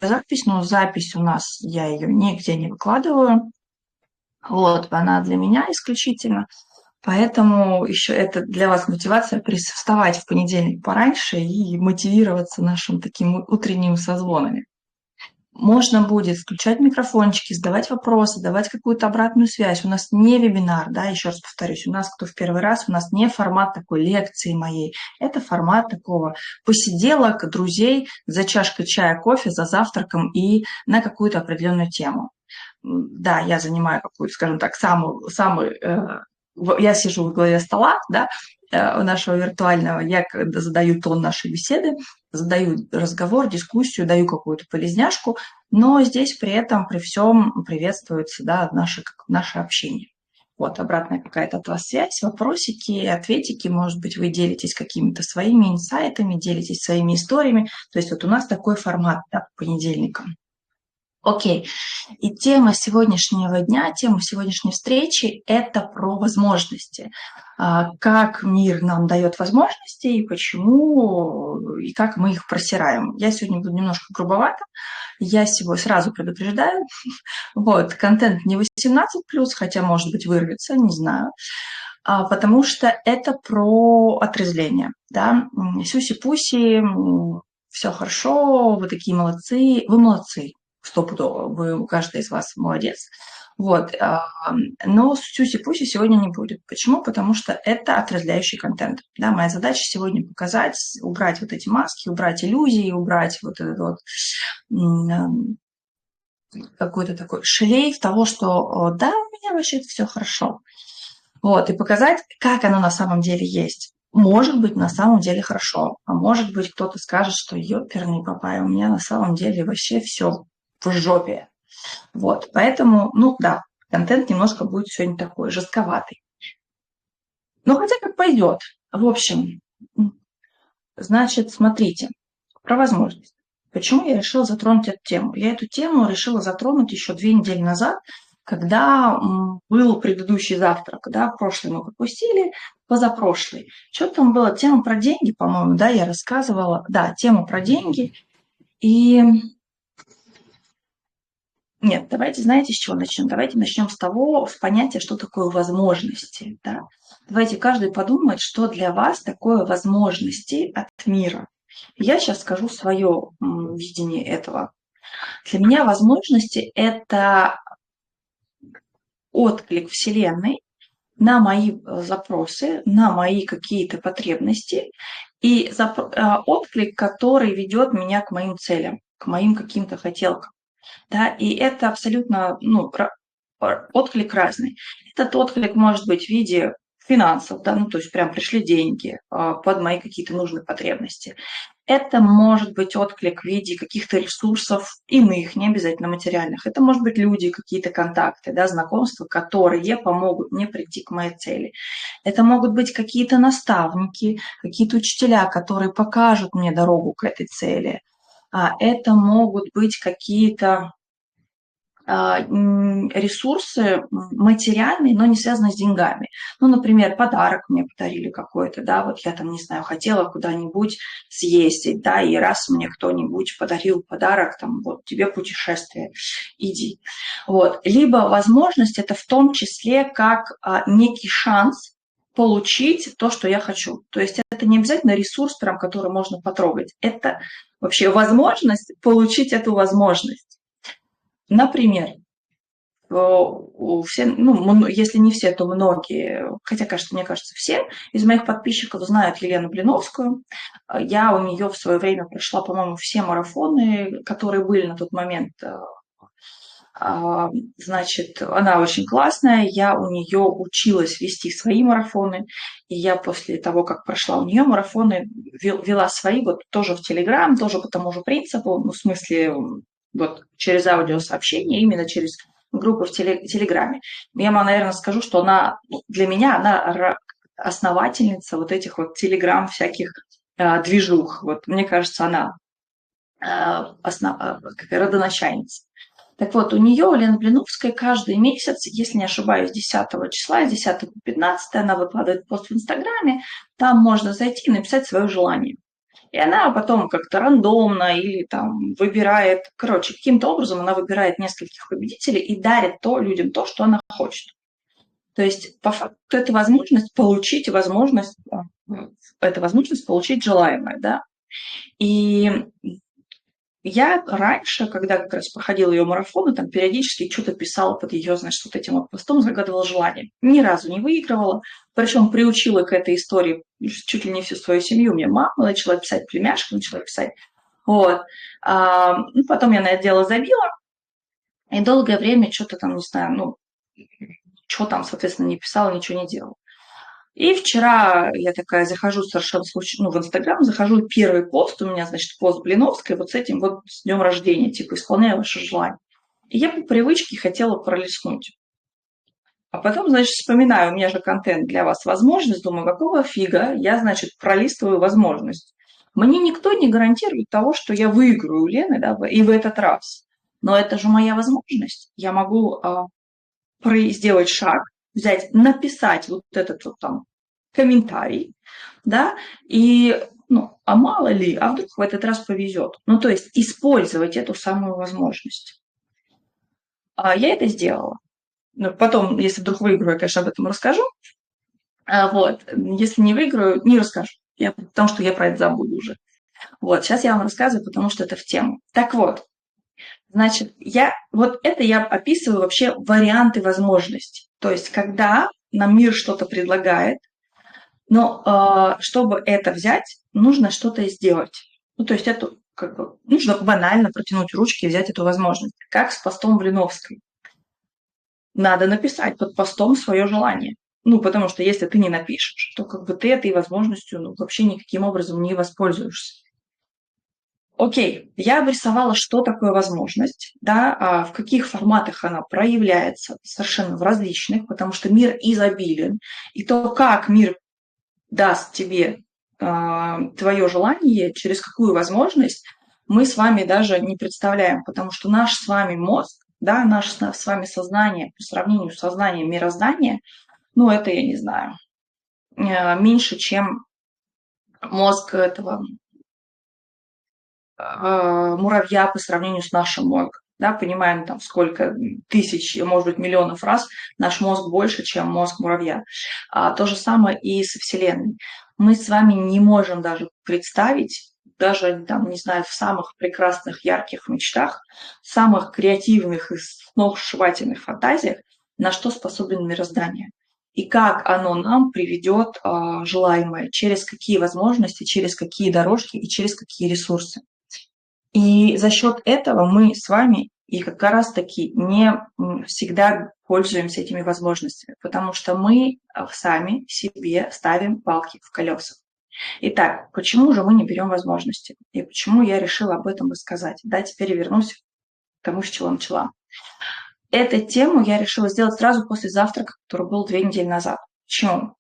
запись, но запись у нас, я ее нигде не выкладываю. Вот, она для меня исключительно. Поэтому еще это для вас мотивация вставать в понедельник пораньше и мотивироваться нашим таким утренним созвонами. Можно будет включать микрофончики, задавать вопросы, давать какую-то обратную связь. У нас не вебинар, да, еще раз повторюсь, у нас, кто в первый раз, у нас не формат такой лекции моей, это формат такого посиделок друзей за чашкой чая, кофе, за завтраком и на какую-то определенную тему. Да, я занимаю какую-то, скажем так, я сижу во главе стола, да, нашего виртуального, я когда задаю тон нашей беседы, задаю разговор, дискуссию, даю какую-то полезняшку, но здесь при этом, при всем приветствуется, да, наше общение. Вот, обратная какая-то от вас связь, вопросики, ответики, может быть, вы делитесь какими-то своими инсайтами, делитесь своими историями. То есть вот у нас такой формат, да, по понедельникам. Окей. И тема сегодняшнего дня, тема сегодняшней встречи – это про возможности. Как мир нам дает возможности, и почему, и как мы их просираем. Я сегодня буду немножко грубовата, я сегодня сразу предупреждаю. Вот, контент не 18+, хотя, может быть, вырвется, не знаю. Потому что это про отрезвление. Да? Сюси-пуси, все хорошо, вы такие молодцы, вы молодцы. Стопудово, каждый из вас молодец. Вот. Но сюси-пуси сегодня не будет. Почему? Потому что это отрезвляющий контент. Да, моя задача сегодня показать, убрать вот эти маски, убрать иллюзии, убрать вот этот вот какой-то такой шлейф того, что да, у меня вообще все хорошо. Вот, и показать, как оно на самом деле есть. Может быть, на самом деле хорошо, а может быть, кто-то скажет, что ёперный папай, у меня на самом деле вообще все в жопе. Вот, поэтому, ну да, контент немножко будет сегодня такой жестковатый. Но хотя как пойдет. В общем, значит, смотрите, про возможность. Почему я решила затронуть эту тему? Я эту тему решила затронуть еще 2 недели назад, когда был предыдущий завтрак, да, прошлый мы пропустили, позапрошлый. Что там было? Тема про деньги, по-моему, да, я рассказывала. Да, тема про деньги. И нет, давайте, знаете, с чего начнем? Давайте начнем с понятия, что такое возможности. Да? Давайте каждый подумает, что для вас такое возможности от мира. Я сейчас скажу свое видение этого. Для меня возможности – это отклик Вселенной на мои запросы, на мои какие-то потребности и отклик, который ведет меня к моим целям, к моим каким-то хотелкам. Да, и это абсолютно, отклик разный. Этот отклик может быть в виде финансов, да, то есть прям пришли деньги под мои какие-то нужные потребности. Это может быть отклик в виде каких-то ресурсов иных, не обязательно материальных. Это может быть люди, какие-то контакты, да, знакомства, которые помогут мне прийти к моей цели. Это могут быть какие-то наставники, какие-то учителя, которые покажут мне дорогу к этой цели. Это могут быть какие-то ресурсы материальные, но не связанные с деньгами. Ну, например, подарок мне подарили какой-то, да, вот я там, не знаю, хотела куда-нибудь съездить, да, и раз мне кто-нибудь подарил подарок, там, вот тебе путешествие, иди. Вот. Либо возможность это в том числе как некий шанс получить то, что я хочу. То есть это не обязательно ресурс, прям, который можно потрогать. Это вообще возможность получить эту возможность. Например, если не все, то многие, хотя, мне кажется, все из моих подписчиков знают Елену Блиновскую. Я у нее в свое время прошла, по-моему, все марафоны, которые были на тот момент. Значит, она очень классная, я у нее училась вести свои марафоны, и я после того, как прошла у нее марафоны, вела свои, вот тоже в Телеграм, тоже по тому же принципу, в смысле, вот через аудиосообщение, именно через группу в Телеграме. Я вам, наверное, скажу, что для меня она основательница вот этих вот Телеграм всяких движух. Вот, мне кажется, она родоначальница. Так вот, у нее, у Лены Блиновской, каждый месяц, если не ошибаюсь, 10 числа, с 10 по 15 она выкладывает пост в Инстаграме, там можно зайти и написать свое желание. И она потом как-то рандомно или там выбирает, короче, каким-то образом она выбирает нескольких победителей и дарит людям то, что она хочет. То есть, по факту, это возможность получить получить желаемое, да. И я раньше, когда как раз проходила ее марафоны, там периодически что-то писала под ее, значит, вот этим вот постом, загадывала желание. Ни разу не выигрывала, причем приучила к этой истории чуть ли не всю свою семью. Мне мама начала писать, племяшка начала писать. Вот. Потом я на это дело забила, и долгое время что-то там, не знаю, что там, соответственно, не писала, ничего не делала. И вчера я такая захожу совершенно случайно, в Инстаграм, захожу, первый пост у меня, значит, пост Блиновской, вот с этим вот с днем рождения, типа, исполняю ваше желание. И я по привычке хотела пролистнуть. А потом, значит, вспоминаю, у меня же контент для вас, возможность, думаю, какого фига я, значит, пролистываю возможность. Мне никто не гарантирует того, что я выиграю у Лены, да, и в этот раз. Но это же моя возможность. Я могу сделать шаг, взять, написать вот этот вот там комментарий, да, и, а мало ли, а вдруг в этот раз повезет. То есть использовать эту самую возможность. Я это сделала. Потом, если вдруг выиграю, я, конечно, об этом расскажу. Вот. Если не выиграю, не расскажу. Потому что я про это забуду уже. Вот, сейчас я вам рассказываю, потому что это в тему. Так вот, значит, я описываю вообще варианты возможностей. То есть, когда нам мир что-то предлагает, но чтобы это взять, нужно что-то сделать. То есть это нужно банально протянуть ручки и взять эту возможность. Как с постом Блиновской. Надо написать под постом свое желание. Потому что если ты не напишешь, то ты этой возможностью вообще никаким образом не воспользуешься. Окей, я обрисовала, что такое возможность, да, в каких форматах она проявляется, совершенно в различных, потому что мир изобилен, и то, как мир даст тебе твое желание, через какую возможность, мы с вами даже не представляем, потому что наш с вами мозг, да, наше с вами сознание по сравнению с сознанием мироздания, это, я не знаю, меньше, чем мозг этого муравья по сравнению с нашим мозгом. Да, понимаем, там, сколько тысяч, может быть, миллионов раз наш мозг больше, чем мозг муравья. То же самое и со Вселенной. Мы с вами не можем даже представить, даже, там, не знаю, в самых прекрасных, ярких мечтах, в самых креативных и сногсшибательных фантазиях, на что способен мироздание. И как оно нам приведет желаемое, через какие возможности, через какие дорожки и через какие ресурсы. И за счет этого мы с вами и как раз-таки не всегда пользуемся этими возможностями, потому что мы сами себе ставим палки в колеса. Итак, почему же мы не берем возможности? И почему я решила об этом рассказать? Да, теперь вернусь к тому, с чего начала. Эту тему я решила сделать сразу после завтрака, который был 2 недели назад. Почему?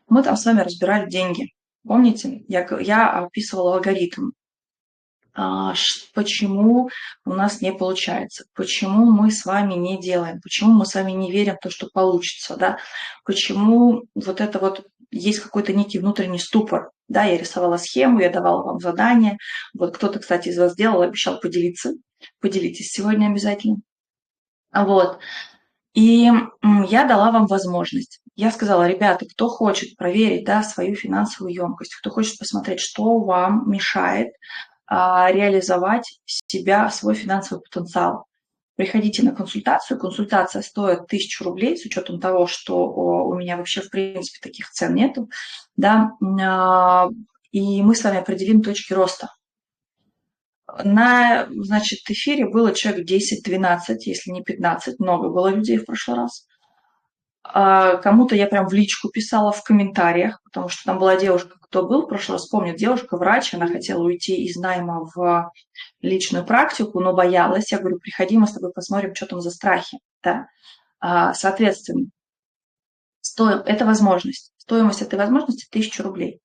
Мы там с вами разбирали деньги. Помните, я описывала алгоритм. Почему у нас не получается, почему мы с вами не делаем, почему мы с вами не верим в то, что получится, да, почему есть какой-то некий внутренний ступор, да, я рисовала схему, я давала вам задания, кто-то, кстати, из вас сделал, обещал поделиться, поделитесь сегодня обязательно, и я дала вам возможность. Я сказала, ребята, кто хочет проверить, да, свою финансовую емкость, кто хочет посмотреть, что вам мешает реализовать себя, свой финансовый потенциал. Приходите на консультацию. Консультация стоит 1000 рублей, с учетом того, что у меня вообще, в принципе, таких цен нету. Да? И мы с вами определим точки роста. На, эфире было человек 10-12, если не 15. Много было людей в прошлый раз. Кому-то я прям в личку писала в комментариях, потому что там была девушка, кто был в прошлый раз, помню, девушка-врач, она хотела уйти из найма в личную практику, но боялась. Я говорю, приходи, мы с тобой посмотрим, что там за страхи. Да? Соответственно, это возможность. Стоимость этой возможности 1000 рублей.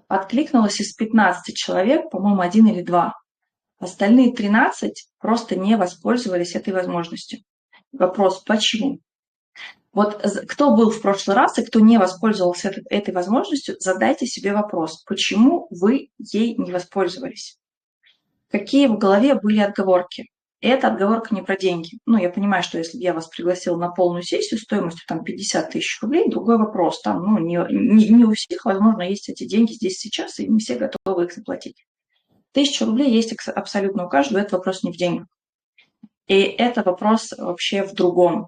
Откликнулось из 15 человек, по-моему, 1 или 2. Остальные 13 просто не воспользовались этой возможностью. Вопрос, почему? Вот кто был в прошлый раз и кто не воспользовался этой возможностью, задайте себе вопрос, почему вы ей не воспользовались? Какие в голове были отговорки? И эта отговорка не про деньги. Ну, я понимаю, что если бы я вас пригласила на полную сессию стоимостью там 50 тысяч рублей, другой вопрос. Там, ну, не у всех, возможно, есть эти деньги здесь сейчас, и не все готовы их заплатить. 1000 рублей есть абсолютно у каждого, это вопрос не в деньгах. И это вопрос вообще в другом.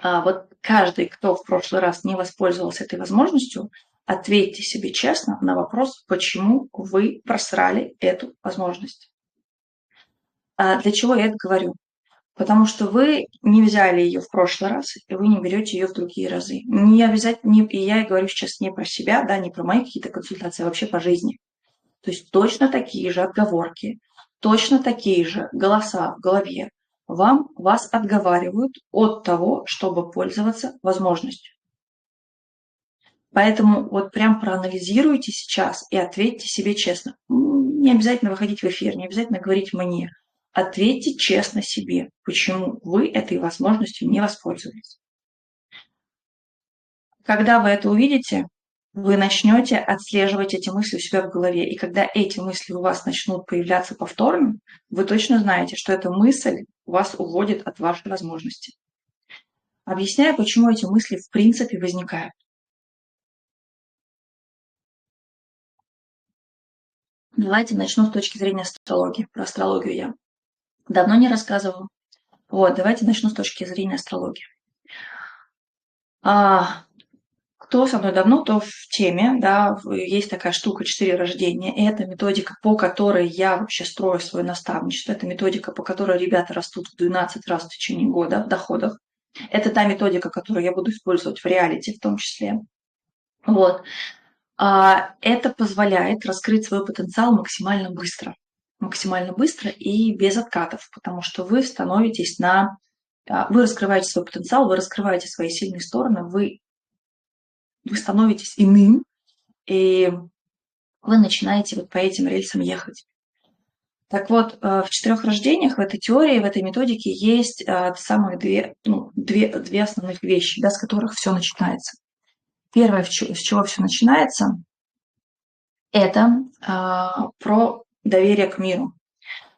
Вот каждый, кто в прошлый раз не воспользовался этой возможностью, ответьте себе честно на вопрос, почему вы просрали эту возможность. Для чего я это говорю? Потому что вы не взяли ее в прошлый раз, и вы не берете ее в другие разы. Не обязательно, и я говорю сейчас не про себя, да, не про мои какие-то консультации, а вообще по жизни. То есть точно такие же отговорки, точно такие же голоса в голове вас отговаривают от того, чтобы пользоваться возможностью. Поэтому вот прям проанализируйте сейчас и ответьте себе честно. Не обязательно выходить в эфир, не обязательно говорить мне. Ответьте честно себе, почему вы этой возможностью не воспользовались. Когда вы это увидите, вы начнете отслеживать эти мысли у себя в голове. И когда эти мысли у вас начнут появляться повторно, вы точно знаете, что эта мысль вас уводит от вашей возможности. Объясняю, почему эти мысли в принципе возникают. Давайте начну с точки зрения астрологии. Про астрологию я давно не рассказывала. Вот, давайте начну с точки зрения астрологии. Кто со мной давно, то в теме, да, есть такая штука 4 рождения. И это методика, по которой я вообще строю свое наставничество. Это методика, по которой ребята растут в 12 раз в течение года в доходах. Это та методика, которую я буду использовать в реалити в том числе. Вот. Это позволяет раскрыть свой потенциал максимально быстро. Максимально быстро и без откатов, потому что вы становитесь вы раскрываете свой потенциал, вы раскрываете свои сильные стороны, вы становитесь иным, и вы начинаете вот по этим рельсам ехать. Так вот, в 4 рождениях, в этой теории, в этой методике есть самые две основных вещи, да, с которых все начинается. Первое, с чего все начинается, это про доверие к миру.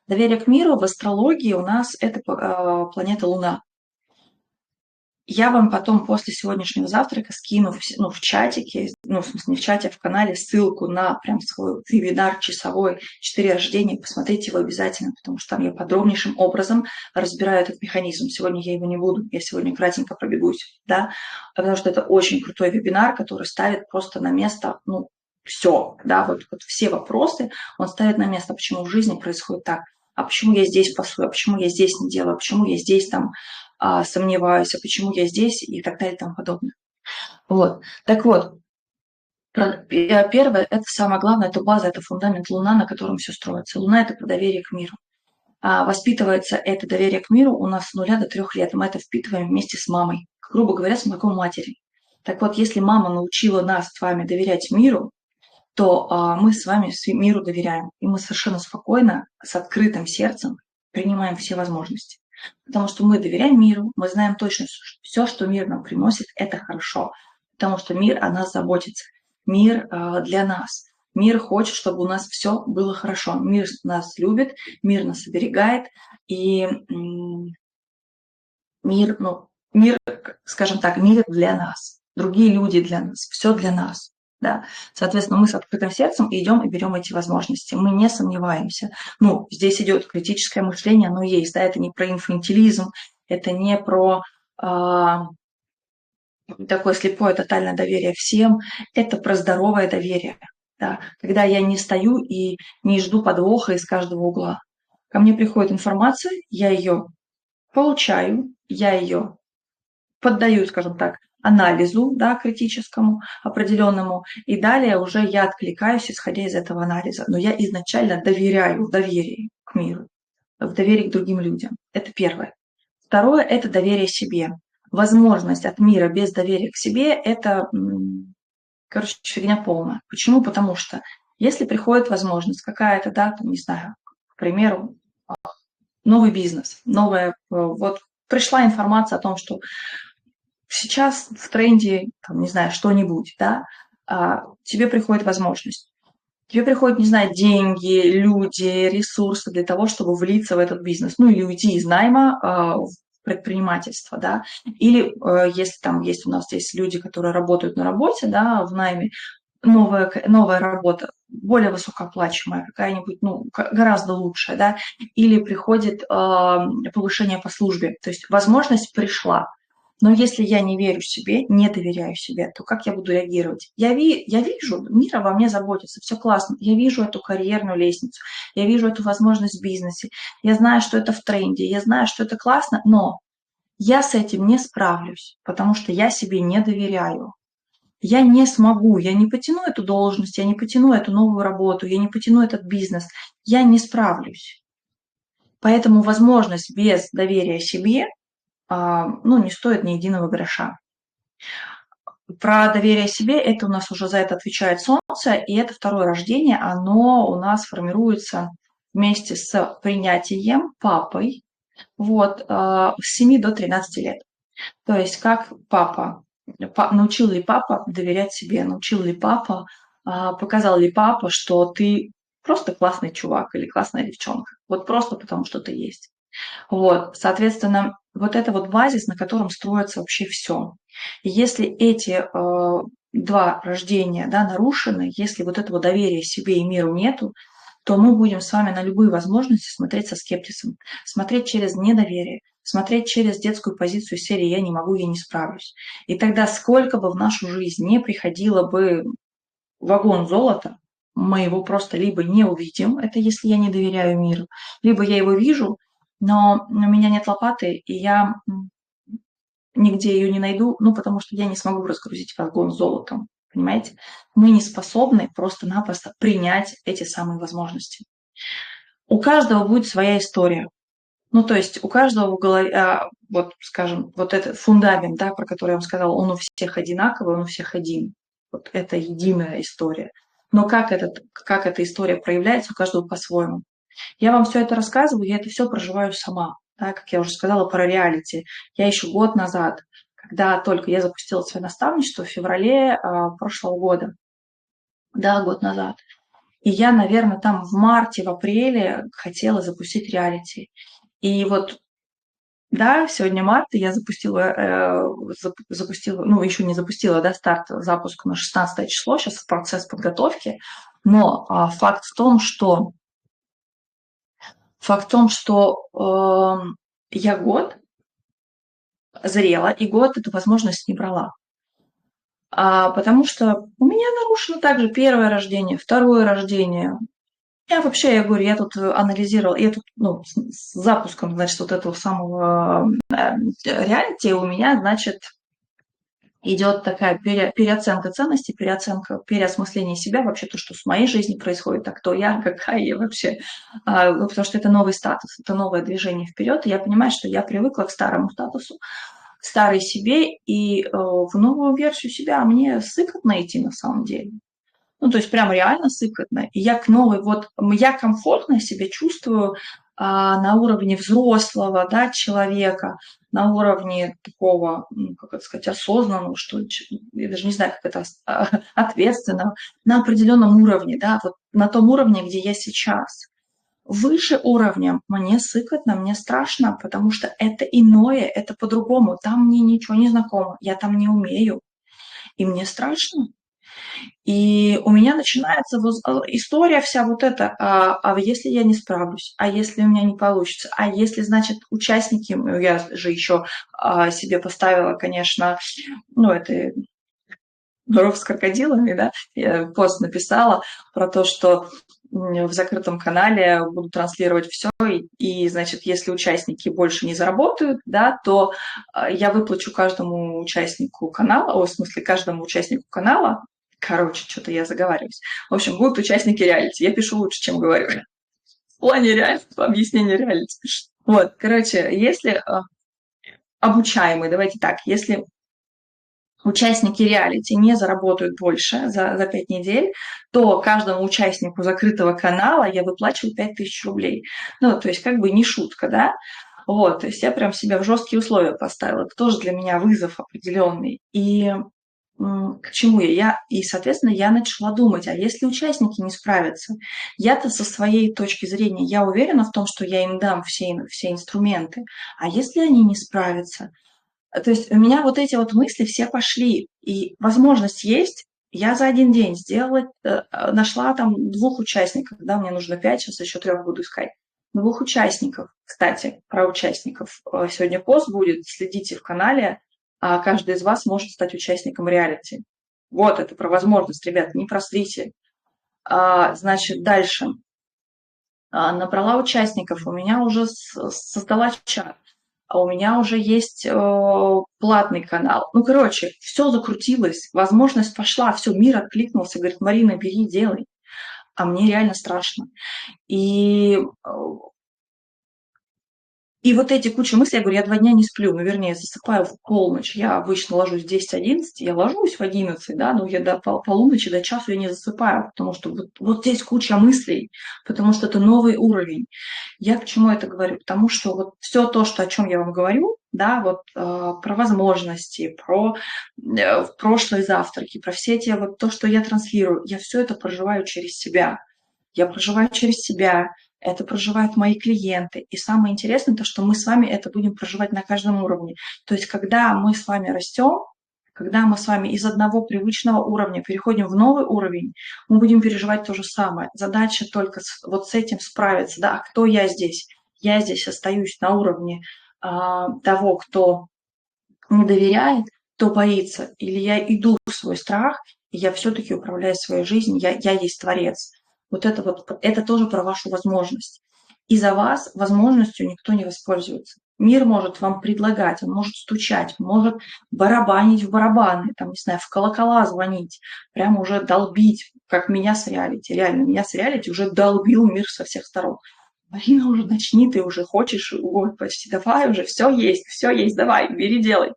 Доверие к миру в астрологии у нас это планета Луна. Я вам потом после сегодняшнего завтрака скину в чатике, в смысле не в чате, а в канале ссылку на прям свой вебинар часовой 4 рождения. Посмотрите его обязательно, потому что там я подробнейшим образом разбираю этот механизм. Сегодня я его не буду, я сегодня кратенько пробегусь, да, потому что это очень крутой вебинар, который ставит просто на место, все, да, вот все вопросы он ставит на место, почему в жизни происходит так, а почему я здесь пасую, а почему я здесь не делаю, а почему я здесь там сомневаюсь, а почему я здесь и так далее и тому подобное. Вот. Так вот, первое, это самое главное, это база, это фундамент Луна, на котором все строится. Луна – это про доверие к миру. Воспитывается это доверие к миру у нас с 0 до 3 лет. Мы это впитываем вместе с мамой, грубо говоря, с молоком матери. Так вот, если мама научила нас с вами доверять миру, то мы с вами миру доверяем. И мы совершенно спокойно, с открытым сердцем принимаем все возможности. Потому что мы доверяем миру, мы знаем точно, что все, что мир нам приносит, это хорошо. Потому что мир о нас заботится. Мир для нас. Мир хочет, чтобы у нас все было хорошо. Мир нас любит, мир нас оберегает. И мир, скажем так, мир для нас. Другие люди для нас. Все для нас. Да. Соответственно, мы с открытым сердцем идем и берем эти возможности. Мы не сомневаемся. Здесь идет критическое мышление, оно есть. Да, это не про инфантилизм, это не про такое слепое тотальное доверие всем. Это про здоровое доверие. Да. Когда я не стою и не жду подвоха из каждого угла. Ко мне приходит информация, я ее получаю, я ее поддаю, скажем так, анализу, да, критическому, определенному, и далее уже я откликаюсь, исходя из этого анализа. Но я изначально доверяю в доверии к миру, в доверии к другим людям. Это первое. Второе – это доверие себе. Возможность от мира без доверия к себе – это, фигня полная. Почему? Потому что если приходит возможность какая-то, да, не знаю, к примеру, новый бизнес, вот пришла информация о том, что сейчас в тренде, там, не знаю, что-нибудь, да, тебе приходит возможность. Тебе приходят, не знаю, деньги, люди, ресурсы для того, чтобы влиться в этот бизнес. Ну, или уйти из найма в предпринимательство, да. Или если там есть у нас здесь люди, которые работают на работе, да, в найме, новая работа, более высокооплачиваемая, какая-нибудь, ну, гораздо лучшая, да, или приходит повышение по службе, то есть возможность пришла. Но если я не верю себе, не доверяю себе, то как я буду реагировать? Я вижу, мир обо мне заботится, все классно. Я вижу эту карьерную лестницу, я вижу эту возможность в бизнесе, я знаю, что это в тренде, я знаю, что это классно, но я с этим не справлюсь, потому что я себе не доверяю. Я не смогу, я не потяну эту должность, я не потяну эту новую работу, я не потяну этот бизнес, я не справлюсь. Поэтому возможность без доверия себе, ну, не стоит ни единого гроша. Про доверие себе, это у нас уже за это отвечает Солнце, и это второе рождение, оно у нас формируется вместе с принятием папой, вот, с 7 до 13 лет. То есть как папа, научил ли папа доверять себе, научил ли папа, показал ли папа, что ты просто классный чувак или классная девчонка. Вот просто потому, что ты есть. Вот, соответственно, вот это вот базис, на котором строится вообще все. И если эти два рождения, да, нарушены, если вот этого доверия себе и миру нету, то мы будем с вами на любые возможности смотреть со скептицем, смотреть через недоверие, смотреть через детскую позицию серии «я не могу, я не справлюсь». И тогда сколько бы в нашу жизнь не приходило бы вагон золота, мы его просто либо не увидим, это если я не доверяю миру, либо я его вижу, но у меня нет лопаты, и я нигде ее не найду, ну, потому что я не смогу разгрузить вагон золотом, понимаете? Мы не способны просто-напросто принять эти самые возможности. У каждого будет своя история. Ну, то есть у каждого в голове, вот, скажем, вот этот фундамент, да, про который я вам сказала, он у всех одинаковый, он у всех один. Вот это единая история. Но как эта история проявляется, у каждого по-своему. Я вам все это рассказываю, я это все проживаю сама. Да, как я уже сказала про реалити. Я еще год назад, когда только я запустила свое наставничество в феврале прошлого года, да, год назад. И я, наверное, там в марте, в апреле хотела запустить реалити. И вот, да, сегодня март, и я запустила, ну, еще не запустила, да, старт, запуск на 16 число, сейчас процесс подготовки. Но факт в том, что я год зрела, и год эту возможность не брала. Потому что у меня нарушено также первое рождение, второе рождение. Я говорю, я тут анализировала, я тут, ну, с запуском, значит, вот этого самого реалити у меня, значит, идет такая переоценка ценностей, переосмысление себя, вообще то, что с моей жизнью происходит, а кто я, какая я вообще. Потому что это новый статус, это новое движение вперед, и я понимаю, что я привыкла к старому статусу, к старой себе, и в новую версию себя мне сыкотно идти на самом деле. Ну, то есть прям реально сыкотно. И я к новой, вот я комфортно себя чувствую на уровне взрослого, да, человека, на уровне такого, ну, как это сказать, осознанного, что ли, я даже не знаю, как это, ответственного, на определенном уровне, да, вот на том уровне, где я сейчас. Выше уровня мне сыкотно, мне страшно, потому что это иное, это по-другому, там мне ничего не знакомо, я там не умею, и мне страшно. И у меня начинается история вся вот эта, если я не справлюсь, а если у меня не получится, а если, значит, участники, я же еще себе поставила, конечно, ну, это урок с крокодилами, да, я пост написала про то, что в закрытом канале буду транслировать все, значит, если участники больше не заработают, да, то я выплачу каждому участнику канала, в смысле, каждому участнику канала. Короче, что-то я заговариваюсь. В общем, будут участники реалити. Я пишу лучше, чем говорю. В плане реальности, объяснения реалити. Вот, короче, если обучаемые, давайте так, если участники реалити не заработают больше за 5 недель, то каждому участнику закрытого канала я выплачиваю 5000 рублей. Ну, то есть как бы не шутка, да? Вот, то есть я прям себя в жесткие условия поставила. Это тоже для меня вызов определенный. И к чему я? Соответственно, я начала думать, а если участники не справятся? Я-то со своей точки зрения, я уверена в том, что я им дам все инструменты. А если они не справятся? То есть у меня вот эти вот мысли все пошли, и возможность есть. Я за один день сделала, нашла там 2 участников, да, мне нужно 5, сейчас еще 3 буду искать. 2 участников, кстати, про участников. Сегодня пост будет, следите в канале, каждый из вас может стать участником реалити. Вот это про возможность, ребят, не просрите. Значит, дальше. Набрала участников, у меня уже создала чат, а у меня уже есть платный канал. Ну, короче, все закрутилось, возможность пошла, все, мир откликнулся, говорит, Марина, бери, делай. А мне реально страшно. И вот эти куча мыслей, я говорю, я 2 дня не сплю, ну, вернее, засыпаю в полночь. Я обычно ложусь в 10-11, я ложусь в 11, да, но я до полуночи, до часу я не засыпаю, потому что вот здесь куча мыслей, потому что это новый уровень. Я к чему это говорю? Потому что вот все то, о чем я вам говорю, да, вот про возможности, про прошлые завтраки, про все те вот то, что я транслирую, я все это проживаю через себя. Я проживаю через себя, это проживают мои клиенты. И самое интересное, то, что мы с вами это будем проживать на каждом уровне. То есть, когда мы с вами растем, когда мы с вами из одного привычного уровня переходим в новый уровень, мы будем переживать то же самое. Задача только вот с этим справиться. Да? А кто я здесь? Я здесь остаюсь на уровне того, кто не доверяет, кто боится. Или я иду в свой страх, и я все-таки управляю своей жизнью, я есть творец. Вот это тоже про вашу возможность. И за вас возможностью никто не воспользуется. Мир может вам предлагать, он может стучать, может барабанить в барабаны, там, не знаю, в колокола звонить, прямо уже долбить, как меня с реалити. Реально, меня с реалити уже долбил мир со всех сторон. Марина, уже начни, ты уже хочешь, ой, почти давай уже, все есть, давай, бери, делай.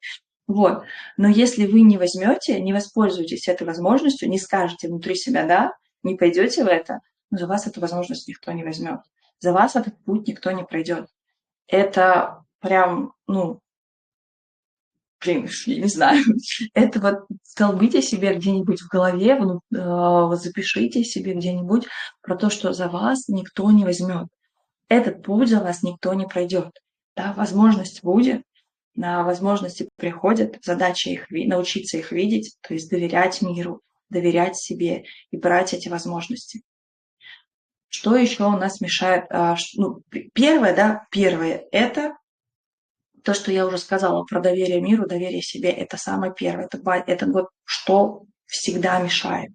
Вот. Но если вы не возьмете, не воспользуетесь этой возможностью, не скажете внутри себя «да», не пойдете в это, за вас эту возможность никто не возьмет. За вас этот путь никто не пройдет. Это прям, ну, блин, я не знаю. Это вот столбите себе где-нибудь в голове, вот запишите себе где-нибудь про то, что за вас никто не возьмет. Этот путь за вас никто не пройдет. Да, возможность будет, на возможности приходят, задача научиться их видеть, то есть доверять миру, доверять себе и брать эти возможности. Что еще у нас мешает? Первое – это то, что я уже сказала про доверие миру, доверие себе. Это самое первое. Это вот что всегда мешает.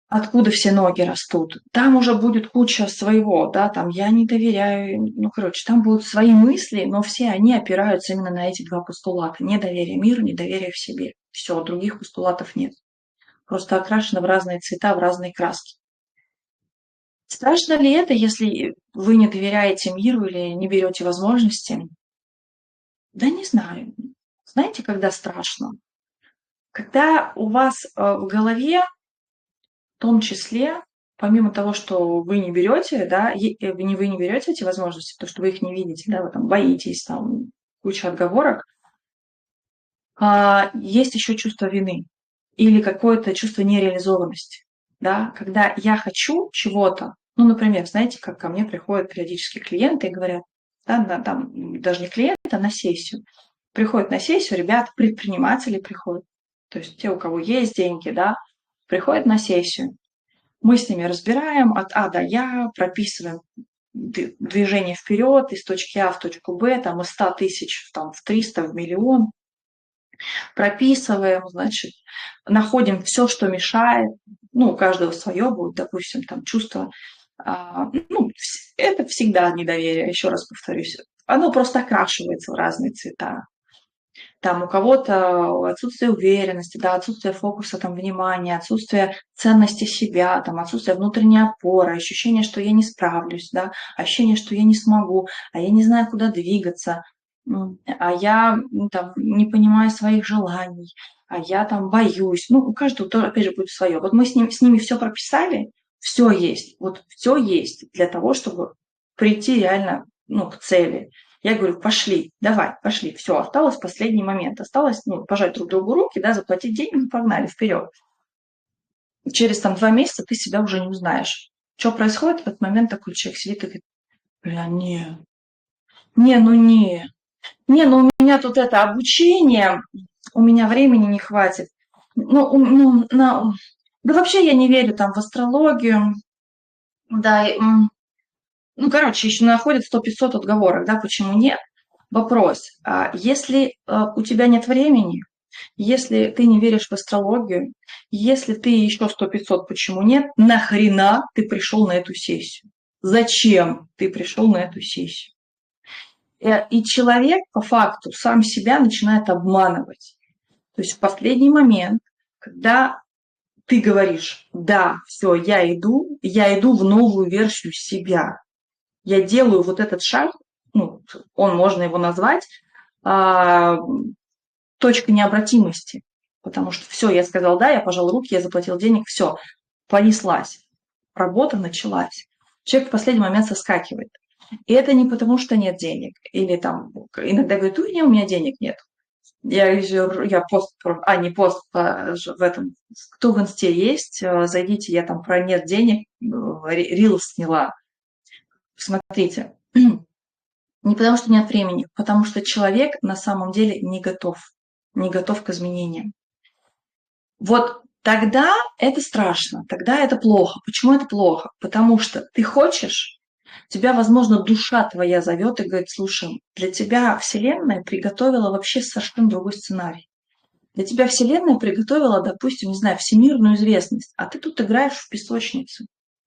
Откуда все ноги растут. Там уже будет куча своего, да, там я не доверяю, ну, короче, там будут свои мысли, но все они опираются именно на эти 2 постулата. Недоверие миру, недоверие в себе. Все, других постулатов нет. Просто окрашено в разные цвета, в разные краски. Страшно ли это, если вы не доверяете миру или не берете возможности? Да не знаю. Знаете, когда страшно? Когда у вас в голове в том числе, помимо того, что вы не берете, да, вы не берете эти возможности, то, что вы их не видите, да, вы там боитесь, там куча отговорок, есть еще чувство вины или какое-то чувство нереализованности, да, когда я хочу чего-то, ну, например, знаете, как ко мне приходят периодически клиенты и говорят, да, там даже не клиенты, а на сессию. Приходят на сессию, ребята, предприниматели приходят, то есть те, у кого есть деньги, да, приходят на сессию. Мы с ними разбираем от А до Я, прописываем движение вперед из точки А в точку Б, там из 100 тысяч там, в 300, в миллион. Прописываем, значит, находим все, что мешает. Ну, у каждого свое будет, допустим, там чувство. Ну, это всегда недоверие, еще раз повторюсь. Оно просто окрашивается в разные цвета. Там у кого-то отсутствие уверенности, да, отсутствие фокуса, там, внимания, отсутствие ценности себя, там, отсутствие внутренней опоры, ощущение, что я не справлюсь, да, ощущение, что я не смогу, а я не знаю, куда двигаться, а я там, не понимаю своих желаний, а я там боюсь. Ну, у каждого тоже, опять же, будет свое. Вот мы с ними все прописали, все есть, вот все есть для того, чтобы прийти реально ну, к цели. Я говорю, пошли, давай, пошли. Все, осталось последний момент. Осталось, ну, пожать друг другу руки, да, заплатить деньги, погнали вперед. Через там 2 месяца ты себя уже не узнаешь. Что происходит? В этот момент такой человек сидит и говорит, бля, ну у меня тут это обучение, у меня времени не хватит. Да вообще я не верю там в астрологию, да, ну, короче, еще находят 100-500 отговорок, да, почему нет. Вопрос, если у тебя нет времени, если ты не веришь в астрологию, если ты еще 100-500, почему нет, нахрена ты пришел на эту сессию? Зачем ты пришел на эту сессию? И человек по факту сам себя начинает обманывать. То есть в последний момент, когда ты говоришь, да, все, я иду в новую версию себя. Я делаю вот этот шаг, ну, можно его назвать а, точкой необратимости. Потому что все, я сказал да, я пожал руки, я заплатил денег, все, понеслась. Работа началась. Человек в последний момент соскакивает. И это не потому, что нет денег. Или там иногда говорит, у меня денег нет. Я пост, не пост, в этом, кто в инсте есть, зайдите, я там про нет денег, рилс сняла. Смотрите, не потому что нет времени, потому что человек на самом деле не готов к изменениям. Вот тогда это страшно, тогда это плохо. Почему это плохо? Потому что ты хочешь, тебя, возможно, душа твоя зовет и говорит, слушай, для тебя Вселенная приготовила вообще совершенно другой сценарий. Для тебя Вселенная приготовила, допустим, не знаю, всемирную известность, а ты тут играешь в песочницу.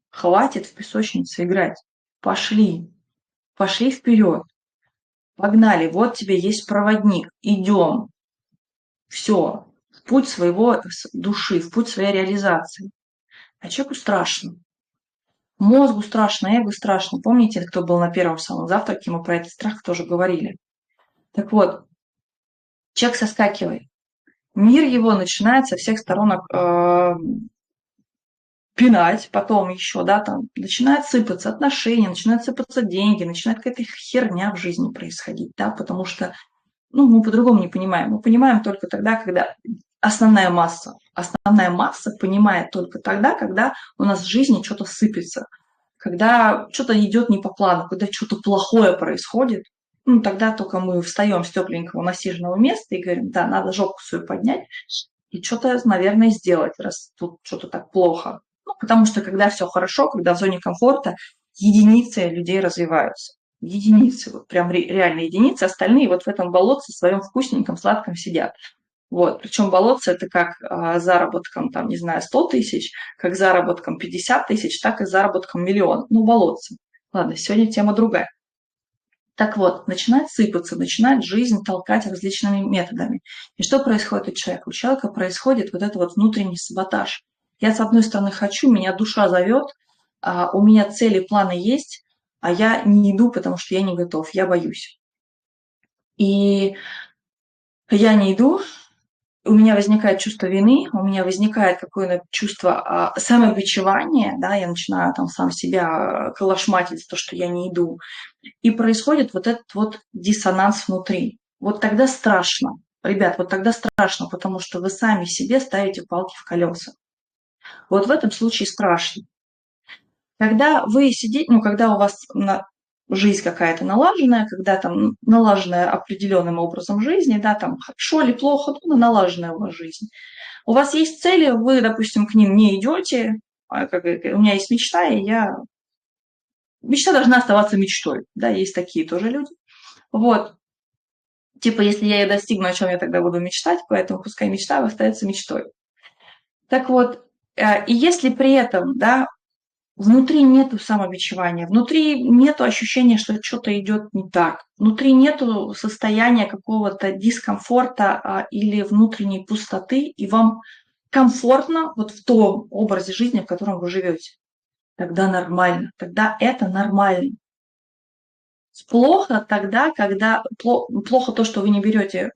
Хватит в песочнице играть. Пошли, пошли вперед. Погнали, вот тебе есть проводник, идем. Все, в путь своего души, в путь своей реализации. А человеку страшно. Мозгу страшно, эго страшно. Помните, кто был на первом самом завтраке, мы про этот страх тоже говорили. Так вот, человек соскакивает. Мир его начинает со всех сторон пинать, потом еще, да, там начинают сыпаться отношения, начинают сыпаться деньги, начинает какая-то херня в жизни происходить, да, потому что, ну, мы по-другому не понимаем. Мы понимаем только тогда, когда основная масса понимает только тогда, когда у нас в жизни что-то сыпется, когда что-то идет не по плану, когда что-то плохое происходит, ну, тогда только мы встаем с тепленького насиженного места и говорим, да, надо жопу свою поднять и что-то, наверное, сделать, раз тут что-то так плохо. Ну, потому что когда все хорошо, когда в зоне комфорта, единицы людей развиваются. Единицы, вот прям реально единицы, остальные вот в этом болотце своем вкусненьком, сладком сидят. Вот. Причем болотце это как заработком, там, не знаю, 100 тысяч, как заработком 50 тысяч, так и заработком миллион. Ну, болотце. Ладно, сегодня тема другая. Так вот, начинает сыпаться, начинает жизнь толкать различными методами. И что происходит у человека? У человека происходит вот это вот внутренний саботаж. Я, с одной стороны, хочу, меня душа зовет, у меня цели, планы есть, а я не иду, потому что я не готов, я боюсь. И я не иду, у меня возникает чувство вины, у меня возникает какое-то чувство самобичевания, да, я начинаю там сам себя колошматить за то, что я не иду. И происходит вот этот вот диссонанс внутри. Вот тогда страшно. Ребят, вот тогда страшно, потому что вы сами себе ставите палки в колеса. Вот в этом случае страшно. Когда вы сидите, ну, когда у вас жизнь какая-то налаженная, когда там налаженная определенным образом жизни, да, там хорошо или плохо, ну, налаженная у вас жизнь. У вас есть цели, вы, допустим, к ним не идете, у меня есть мечта, и мечта должна оставаться мечтой, да, есть такие тоже люди. Вот, типа, если я ее достигну, о чем я тогда буду мечтать, поэтому пускай мечта остается мечтой. Так вот, и если при этом, да, внутри нету самобичевания, внутри нету ощущения, что что-то идет не так, внутри нету состояния какого-то дискомфорта или внутренней пустоты, и вам комфортно вот в том образе жизни, в котором вы живете, тогда нормально, тогда это нормально. Плохо тогда, когда плохо то, что вы не берете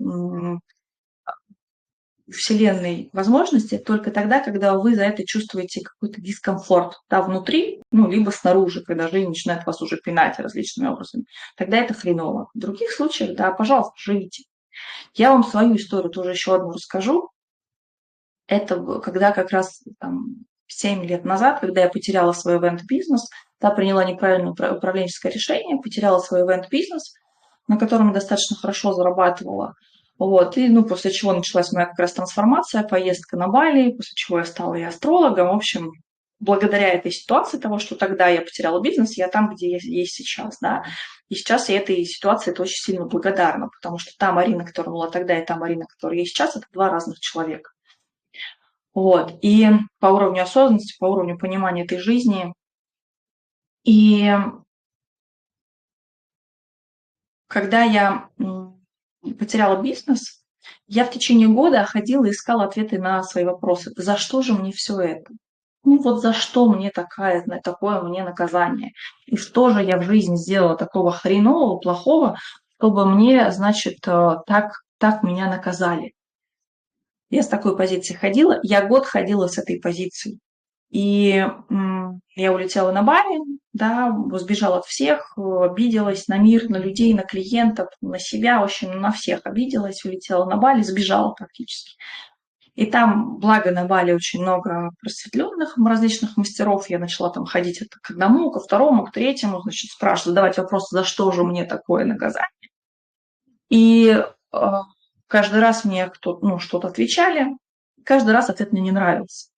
вселенной возможности только тогда, когда вы за это чувствуете какой-то дискомфорт, да, внутри, ну, либо снаружи, когда жизнь начинает вас уже пинать различными образами. Тогда это хреново. В других случаях, да, пожалуйста, живите. Я вам свою историю тоже еще одну расскажу. Это когда как раз там 7 лет назад, когда я потеряла свой ивент-бизнес, да, приняла неправильное управленческое решение, потеряла свой ивент-бизнес, на котором я достаточно хорошо зарабатывала. Вот, и, ну, после чего началась моя как раз трансформация, поездка на Бали, после чего я стала и астрологом. В общем, благодаря этой ситуации, того, что тогда я потеряла бизнес, я там, где я есть сейчас, да. И сейчас я этой ситуации это очень сильно благодарна, потому что та Марина, которая была тогда, и та Марина, которая есть сейчас, это два разных человека. Вот, и по уровню осознанности, по уровню понимания этой жизни. И когда я потеряла бизнес, я в течение года ходила и искала ответы на свои вопросы. За что же мне все это? Ну вот за что мне такое мне наказание? И что же я в жизни сделала такого хренового, плохого, чтобы мне, значит, так меня наказали? Я с такой позиции ходила, я год ходила с этой позицией. И я улетела на Бали, да, сбежала от всех, обиделась на мир, на людей, на клиентов, на себя, в общем, на всех обиделась, улетела на Бали, сбежала практически. И там, благо, на Бали очень много просветленных различных мастеров. Я начала там ходить к одному, ко второму, к третьему, значит, спрашивать, задавать вопросы, за что же мне такое наказание. И каждый раз мне что-то отвечали, каждый раз ответ мне не нравился.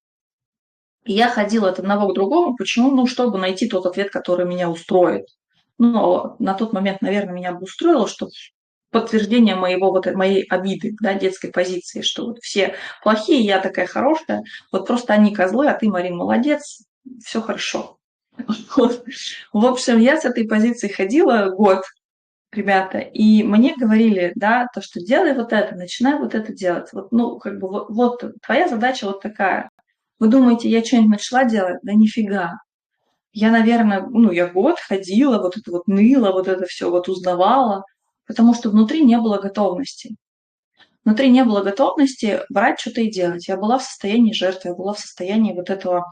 И я ходила от одного к другому. Почему? Ну, чтобы найти тот ответ, который меня устроит. Но на тот момент, наверное, меня бы устроило, что подтверждение моей обиды, да, детской позиции, что вот все плохие, я такая хорошая, вот просто они козлы, а ты, Марин, молодец, все хорошо. Вот. В общем, я с этой позиции ходила год, ребята, и мне говорили, да, то, что делай вот это, начинай вот это делать. Вот, ну, как бы вот твоя задача вот такая. Вы думаете, я что-нибудь начала делать? Да нифига. Я, наверное, я год ходила, вот это вот ныла, вот это все вот узнавала, потому что внутри не было готовности. Внутри не было готовности брать что-то и делать. Я была в состоянии жертвы, я была в состоянии вот этого,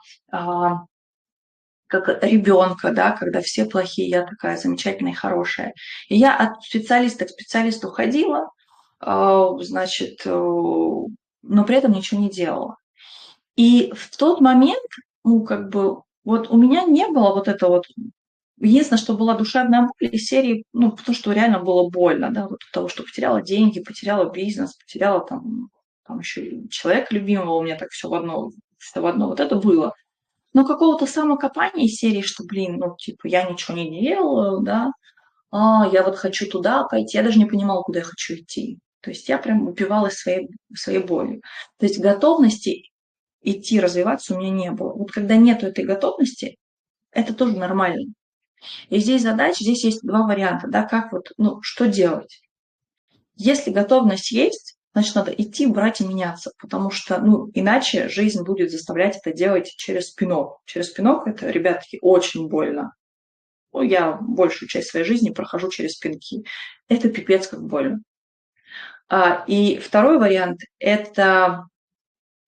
как ребенка, да, когда все плохие, я такая замечательная и хорошая. И я от специалиста к специалисту ходила, значит, но при этом ничего не делала. И в тот момент, вот у меня не было вот это вот. Единственное, что была душевная боль из серии, потому что реально было больно, да, вот от того, что потеряла деньги, потеряла бизнес, потеряла там еще и человека любимого, у меня так все в одно, вот это было. Но какого-то самокопания из серии, что, блин, типа, я ничего не делала, да, я вот хочу туда пойти, я даже не понимала, куда я хочу идти. То есть я прям упивалась своей болью. То есть готовности идти развиваться у меня не было. Вот когда нету этой готовности, это тоже нормально. И здесь есть два варианта, да, как что делать. Если готовность есть, значит, надо идти, брать и меняться, потому что, иначе жизнь будет заставлять это делать через спинок. Через спинок это, ребятки, очень больно. Я большую часть своей жизни прохожу через спинки. Это пипец как больно. И второй вариант – это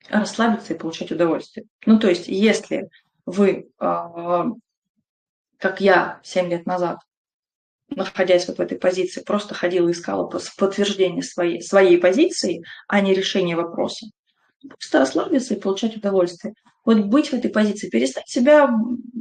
расслабиться и получать удовольствие. То есть, если вы, как я 7 лет назад, находясь вот в этой позиции, просто ходила и искала подтверждение своей позиции, а не решение вопроса, просто расслабиться и получать удовольствие. Вот быть в этой позиции, перестать себя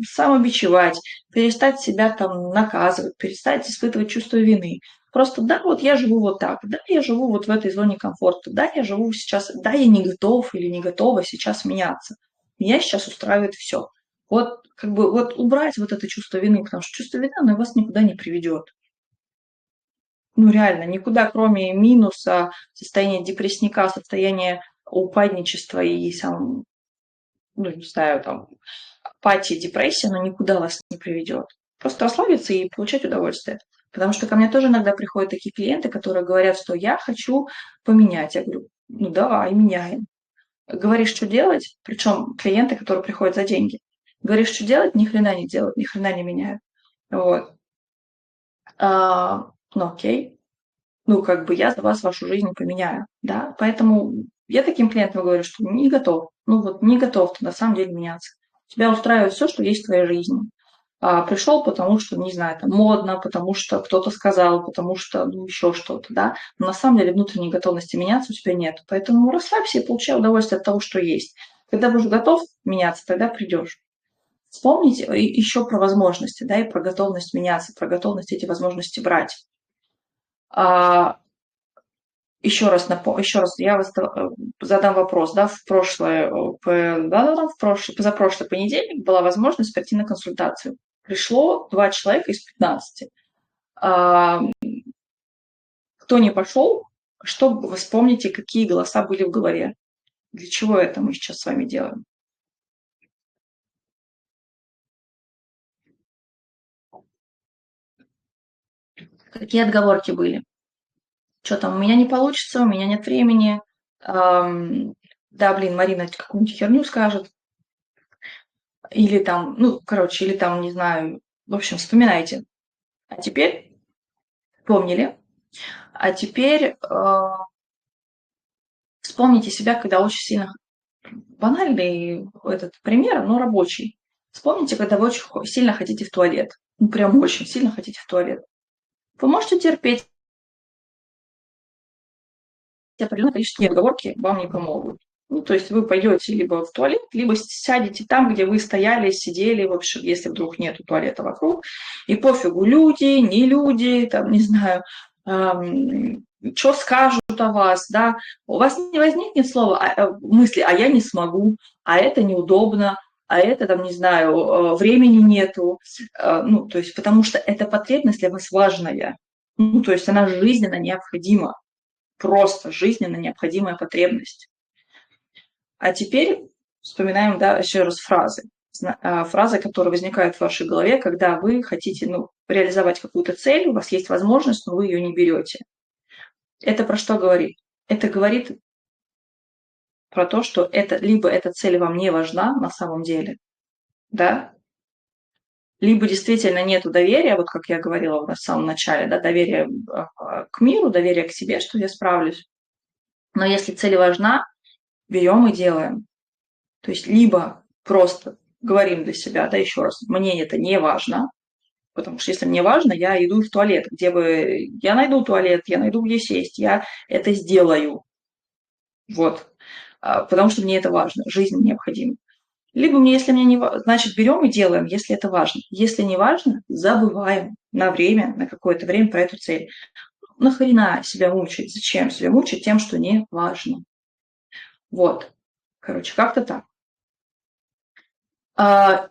самобичевать, перестать себя там наказывать, перестать испытывать чувство вины. Просто да, вот я живу вот так, да, я живу вот в этой зоне комфорта, да, я живу сейчас, да, я не готов или не готова сейчас меняться. Меня сейчас устраивает все. Вот вот убрать вот это чувство вины, потому что чувство вины, оно вас никуда не приведет. Реально, никуда, кроме минуса, состояния депрессника, состояния упадничества и не знаю, там, апатии, депрессии, оно никуда вас не приведет. Просто расслабиться и получать удовольствие. Потому что ко мне тоже иногда приходят такие клиенты, которые говорят, что я хочу поменять. Я говорю, давай, меняем. Говоришь, что делать, причем клиенты, которые приходят за деньги. Говоришь, что делать, ни хрена не делают, ни хрена не меняют. Вот. Окей. Я за вас вашу жизнь поменяю, да, поэтому Я таким клиентам говорю, что не готов. Ну вот не готов ты на самом деле меняться. Тебя устраивает все, что есть в твоей жизни. Пришел, потому что, не знаю, там модно, потому что кто-то сказал, потому что ну, еще что-то, да. Но на самом деле внутренней готовности меняться у тебя нет. Поэтому расслабься и получай удовольствие от того, что есть. Когда будешь готов меняться, тогда придешь. Вспомните еще про возможности, да, и про готовность меняться, про готовность эти возможности брать. А, еще раз я вас задам вопрос, да, позапрошлый понедельник была возможность пойти на консультацию. Пришло 2 человека из 15. А, Кто не пошел, что вы вспомните, какие голоса были в голове? Для чего это мы сейчас с вами делаем? Какие отговорки были? Что там, у меня не получится, у меня нет времени. Да, блин, Марина какую-нибудь херню скажет. Или там, ну, короче, или там, не знаю, в общем, вспоминайте. А теперь помнили. А теперь вспомните себя, когда очень сильно банальный этот пример, но рабочий. Вспомните, когда вы очень сильно хотите в туалет. Ну, прям очень сильно хотите в туалет. Вы можете терпеть определенное количество отговорки, вам не помогут. Ну, то есть вы пойдете либо в туалет, либо сядете там, где вы стояли, сидели, в общем, если вдруг нету туалета вокруг. И пофигу, люди, не люди, там, не знаю, что скажут о вас, да. У вас не возникнет слова, мысли, а я не смогу, а это неудобно, а это, там, не знаю, времени нету. Ну, то есть, потому что эта потребность для вас важная. Ну, то есть она жизненно необходима. Просто жизненно необходимая потребность. А теперь вспоминаем, да, еще раз фразы. Фразы, которые возникают в вашей голове, когда вы хотите, ну, реализовать какую-то цель, у вас есть возможность, но вы ее не берете. Это про что говорит? Это говорит про то, что либо эта цель вам не важна на самом деле, да, либо действительно нету доверия, вот как я говорила у вас в самом начале, да, доверия к миру, доверия к себе, что я справлюсь. Но если цель важна, берем и делаем. То есть либо просто говорим для себя, да, еще раз, мне это не важно, потому что если мне важно, я иду в туалет, где бы я найду туалет, я найду где сесть, я это сделаю. Вот. Потому что мне это важно, жизнь необходима. Либо мне, если мне не важно, значит, берем и делаем, если это важно. Если не важно, забываем на время, на какое-то время про эту цель. Нахрена себя мучить? Зачем себя мучить тем, что не важно? Вот. Короче, как-то так.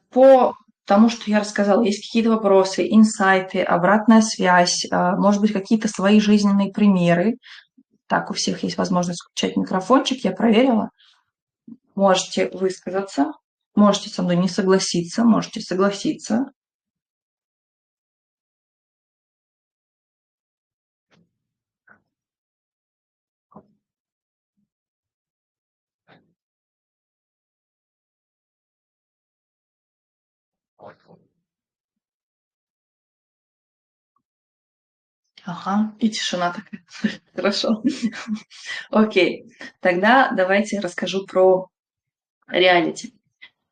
По тому, что я рассказала, есть какие-то вопросы, инсайты, обратная связь, может быть, какие-то свои жизненные примеры. Так, у всех есть возможность включать микрофончик, я проверила. Можете высказаться, можете со мной не согласиться, можете согласиться. Ага, и тишина такая. Хорошо. Окей, тогда давайте расскажу про реалити.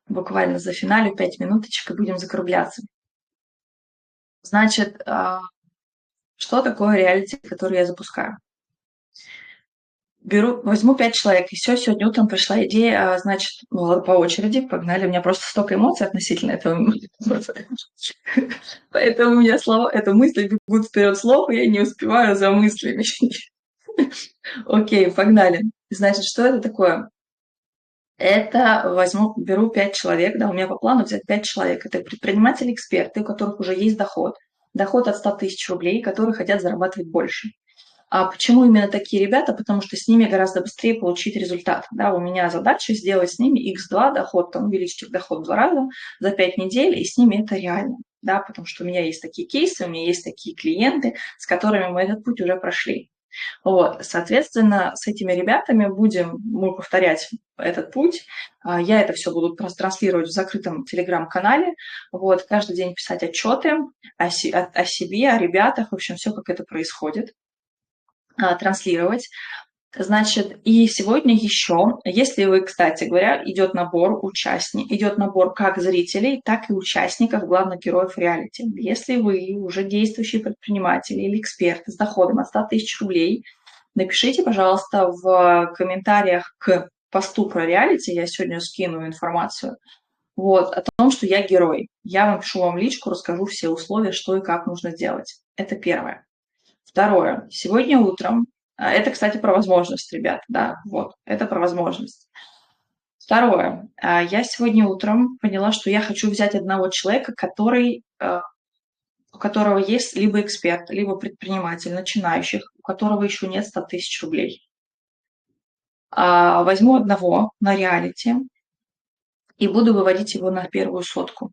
Буквально за финалю 5 минуточек и будем закругляться. Значит, что такое реалити, который я запускаю? Возьму 5 человек, и все, сегодня утром пришла идея, значит, ну ладно, по очереди, погнали. У меня просто столько эмоций относительно этого. Поэтому у меня слова, это мысли бегут вперед слов, и я не успеваю за мыслями. Окей, погнали. Значит, что это такое? Это беру 5 человек, да, у меня по плану взять 5 человек. Это предприниматели-эксперты, у которых уже есть доход. Доход от 100 тысяч рублей, которые хотят зарабатывать больше. А почему именно такие ребята? Потому что с ними гораздо быстрее получить результат. Да, у меня задача сделать с ними x2 доход, там, увеличить их доход в 2 раза за 5 недель, и с ними это реально. Да, потому что у меня есть такие кейсы, у меня есть такие клиенты, с которыми мы этот путь уже прошли. Вот, соответственно, с этими ребятами будем мы повторять этот путь. Я это все буду транслировать в закрытом телеграм-канале. Вот, каждый день писать отчеты о себе, о ребятах, в общем, все, как это происходит, транслировать. Значит, и сегодня еще, если вы, кстати говоря, идет набор как зрителей, так и участников, главных героев реалити. Если вы уже действующий предприниматель или эксперт с доходом от 100 тысяч рублей, напишите, пожалуйста, в комментариях к посту про реалити, я сегодня скину информацию, вот, о том, что я герой. Я вам пишу вам в личку, расскажу все условия, что и как нужно делать. Это первое. Второе. Сегодня утром, это, кстати, про возможность, ребят, да, вот, это про возможность. Второе. Я сегодня утром поняла, что я хочу взять одного человека, у которого есть либо эксперт, либо предприниматель начинающих, у которого еще нет 100 тысяч рублей. Возьму одного на реалити и буду выводить его на первую сотку,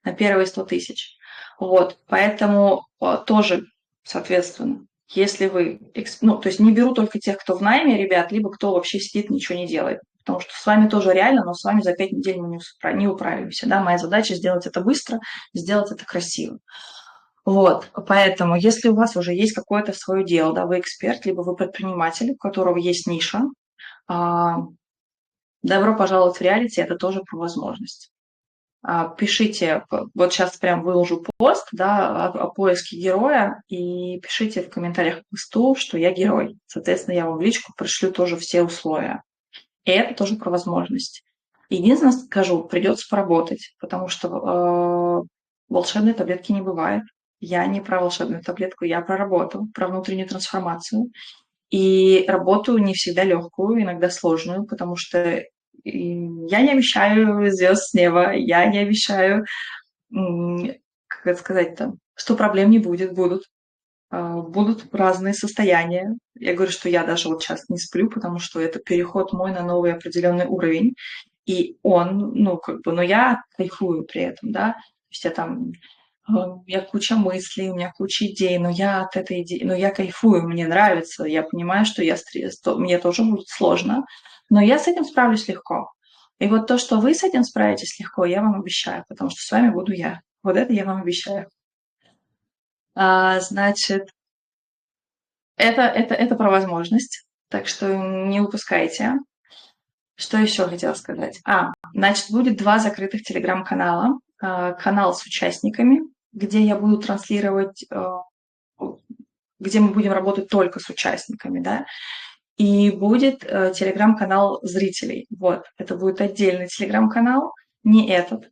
на первые 100 тысяч. Вот, поэтому тоже, соответственно, если вы, ну, то есть не беру только тех, кто в найме, ребят, либо кто вообще сидит, ничего не делает. Потому что с вами тоже реально, но с вами за 5 недель мы не управимся. Да? Моя задача сделать это быстро, сделать это красиво. Вот, поэтому, если у вас уже есть какое-то свое дело, да, вы эксперт, либо вы предприниматель, у которого есть ниша, добро пожаловать в реалити, это тоже про возможность. Пишите, вот сейчас прям выложу пост, да, о поиске героя, и пишите в комментариях к посту, что я герой. Соответственно, я вам в личку пришлю тоже все условия. И это тоже про возможность. Единственное, скажу, придется поработать, потому что волшебной таблетки не бывает. Я не про волшебную таблетку, я про работу, про внутреннюю трансформацию. И работу не всегда легкую, иногда сложную, потому что я не обещаю звезд с неба, я не обещаю, как это сказать-то, что проблем не будет, будут. Будут разные состояния. Я говорю, что я даже вот сейчас не сплю, потому что это переход мой на новый определенный уровень. И он, ну, как бы, но я кайфую при этом, да. То есть я там, у меня куча мыслей, у меня куча идей, но я от этой идеи, но я кайфую, мне нравится, я понимаю, что мне тоже будет сложно, но я с этим справлюсь легко. И вот то, что вы с этим справитесь легко, я вам обещаю, потому что с вами буду я. Вот это я вам обещаю. Значит, это про возможность, так что не упускайте. Что еще хотела сказать? Значит, будет два закрытых телеграм-канала. Канал с участниками, где я буду транслировать, где мы будем работать только с участниками, да, и будет телеграм-канал зрителей. Вот, это будет отдельный телеграм-канал, не этот.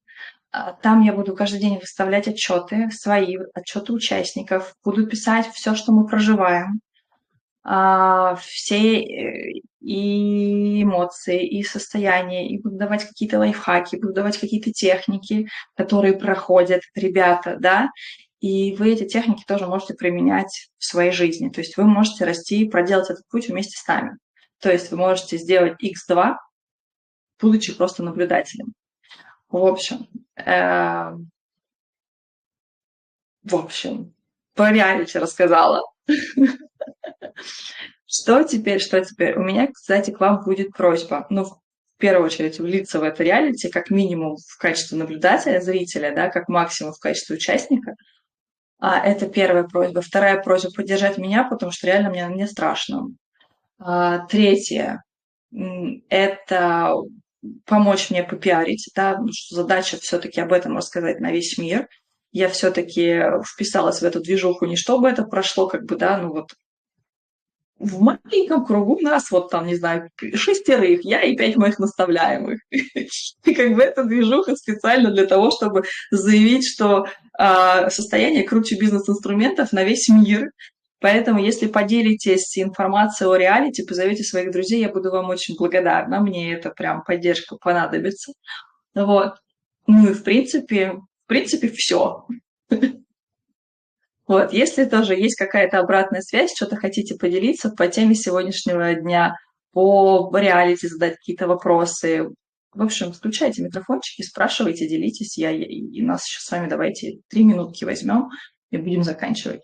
Там я буду каждый день выставлять отчеты, свои отчеты участников, буду писать все, что мы проживаем, все и эмоции, и состояния, и буду давать какие-то лайфхаки, буду давать какие-то техники, которые проходят ребята, да, и вы эти техники тоже можете применять в своей жизни. То есть вы можете расти и проделать этот путь вместе с нами. То есть вы можете сделать X2, будучи просто наблюдателем. В общем, по реалити рассказала. Что теперь, что теперь? У меня, кстати, к вам будет просьба. Ну, в первую очередь, влиться в это реалити, как минимум в качестве наблюдателя, зрителя, да, как максимум в качестве участника. Это первая просьба. Вторая просьба — поддержать меня, потому что реально мне страшно. Третье — это помочь мне попиарить, да, потому что задача все-таки об этом рассказать на весь мир. Я все-таки вписалась в эту движуху не чтобы это прошло, как бы, да, ну вот в маленьком кругу нас вот там, не знаю, 6, я и 5 моих наставляемых. И как бы эта движуха специально для того, чтобы заявить, что состояние круче бизнес-инструментов на весь мир. Поэтому, если поделитесь информацией о реалити, позовите своих друзей, я буду вам очень благодарна. Мне это прям поддержка понадобится. Вот. Ну и в принципе, все. Вот, если тоже есть какая-то обратная связь, что-то хотите поделиться по теме сегодняшнего дня, по реалити задать какие-то вопросы, в общем, включайте микрофончики, спрашивайте, делитесь. И нас сейчас с вами давайте 3 минутки возьмем и будем заканчивать.